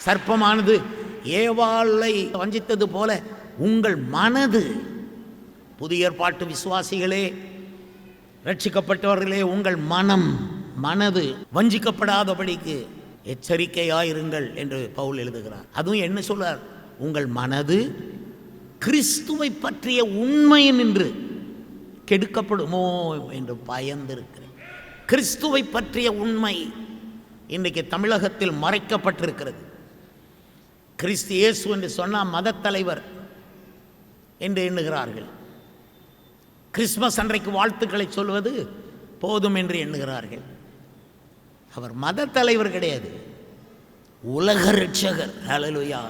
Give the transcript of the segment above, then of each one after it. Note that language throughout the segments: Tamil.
சர்ப்பமானது ஏவாளை வஞ்சித்தது போல உங்கள் மனது, புதிய ஏற்பாட்டு விசுவாசிகளே, ரட்சிக்கப்பட்டவர்களே, உங்கள் மனது வஞ்சிக்கப்படாதபடிக்கு எச்சரிக்கையாயிருங்கள் என்று பவுல் எழுதுகிறார். அதுவும் என்ன சொல்றார்? உங்கள் மனது கிறிஸ்துவை பற்றிய உண்மை நின்று கெடுக்கப்படுமோ என்று பயந்திருக்கிறேன். கிறிஸ்துவை பற்றிய உண்மை இன்றைக்கு தமிழகத்தில் மறைக்கப்பட்டிருக்கிறது. கிறிஸ்து இயேசு என்று சொன்னால் மத தலைவர் என்று எண்ணுகிறார்கள். கிறிஸ்மஸ் அன்றைக்கு வாழ்த்துக்களை சொல்வது போதும் என்று எண்ணுகிறார்கள். அவர் மத தலைவர் கிடையாது, உலக ரட்சகர். ஹல்லேலூயா.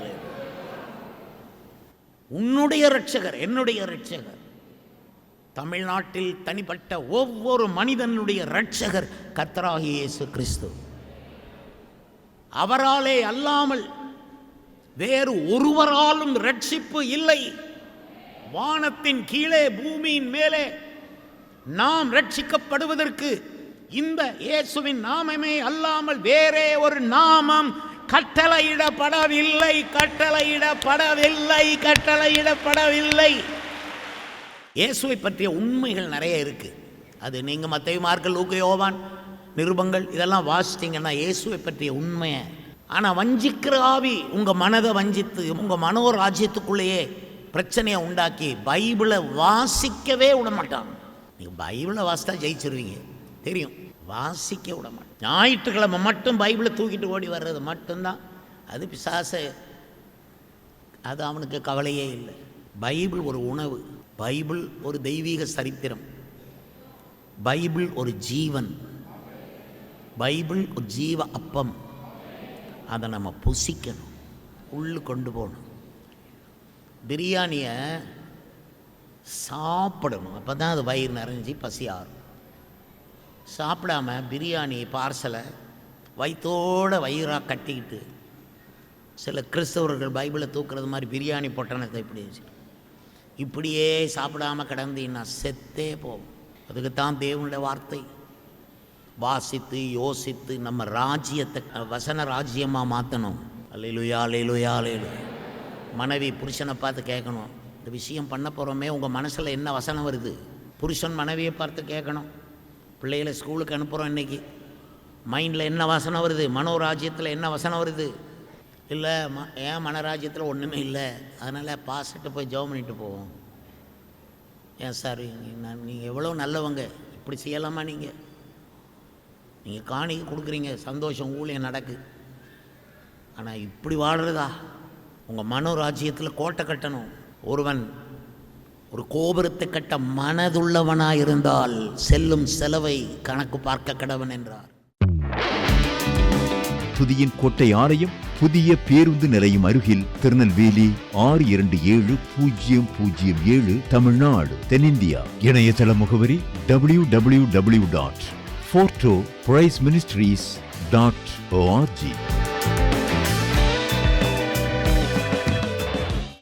உன்னுடைய ரட்சகர், என்னுடைய ரட்சகர். தமிழ்நாட்டில் தனிப்பட்ட ஒவ்வொரு மனிதனுடைய ரட்சகர் கர்த்தராகிய இயேசு கிறிஸ்து. அவராலே அல்லாமல் வேறு ஒருவராலும் ரட்சிப்பு இல்லை. வானத்தின் கீழே பூமியின் மேலே நாம் ரட்சிக்கப்படுவதற்கு இந்த இயேசுவின் நாமமே அல்லாமல் வேறே ஒரு நாமம் கட்டளையிடப்படவில்லை. இயேசுவை பற்றிய உண்மைகள் நிறைய இருக்கு. அது நீங்கள் மத்தேயு, மார்க்கு, லூக்கா, யோவான் நிருபங்கள் இதெல்லாம் வாசித்தீங்கன்னா இயேசுவை பற்றிய உண்மையை. ஆனால் வஞ்சிக்கிற ஆவி உங்கள் மனதை வஞ்சித்து உங்கள் மனோராஜ்யத்துக்குள்ளேயே பிரச்சனையை உண்டாக்கி பைபிளை வாசிக்கவே விட மாட்டாங்க. நீங்கள் பைபிளை வாசித்தா ஜெயிச்சிருவீங்க தெரியும், வாசிக்க விட மாட்டேன். ஞாயிற்றுக்கிழமை மட்டும் பைபிளை தூக்கிட்டு ஓடி வர்றது மட்டும்தான் அது பிசாசு. அது அவனுக்கு கவலையே இல்லை. பைபிள் ஒரு உணவு, பைபிள் ஒரு தெய்வீக சரித்திரம், பைபிள் ஒரு ஜீவன், பைபிள் ஒரு ஜீவ அப்பம். அதை நம்ம புசிக்கணும், உள்ளு கொண்டு போகணும். பிரியாணியை சாப்பிடணும், அப்போ தான் அது வயிறு நிறைஞ்சி பசி ஆறும். சாப்பிடாம பிரியாணி பார்சலை வயிற்றோடு வயிறாக கட்டிக்கிட்டு சில கிறிஸ்தவர்கள் பைபிளை தூக்குறது மாதிரி பிரியாணி பொட்டணத்தை இப்படியே சாப்பிடாமல் கிடந்தீங்கன்னா செத்தே போகும். அதுக்குத்தான் தேவனுடைய வார்த்தை வாசித்து யோசித்து நம்ம ராஜ்யத்தை வசன ராஜ்யமாக மாற்றணும். அல்லேலூயா, அல்லேலூயா, அல்லேலூயா. மனைவி புருஷனை பார்த்து கேட்கணும், இந்த விஷயம் பண்ண போகிறோமே உங்கள் மனசில் என்ன வசனம் வருது? புருஷன் மனைவியை பார்த்து கேட்கணும். பிள்ளைகளை ஸ்கூலுக்கு அனுப்புகிறோம், இன்றைக்கி மைண்டில் என்ன வசனம் வருது? மனோராஜ்யத்தில் என்ன வசனம் வருது? இல்லை ஏன் மனராஜ்யத்தில் ஒன்றுமே இல்லை, அதனால் பாஸ்ட்டு போய் ஜெபம் பண்ணிட்டு போவோம். ஏன் சார் நீங்கள் எவ்வளோ நல்லவங்க, இப்படி செய்யலாமா? நீங்கள் காணிக்கை கொடுக்குறீங்க, சந்தோஷம், ஊழியம் நடக்கு. ஆனால் இப்படி வாழ்கிறதா? உங்கள் மனோராஜ்யத்தில் கோட்டை கட்டணும். ஒருவன் ஒரு கோபுரத்தை கட்ட மனதுள்ளவனாக இருந்தால் செல்லும் செலவை கணக்கு பார்க்க கடவன் என்றார். துதியின் கோட்டை ஆலயம் புதிய பேருந்து நிலையம் அருகில், திருநெல்வேலி 620007 தமிழ்நாடு, தென்னிந்தியா. இணையதள முகவரி www.fortopriceministries.org.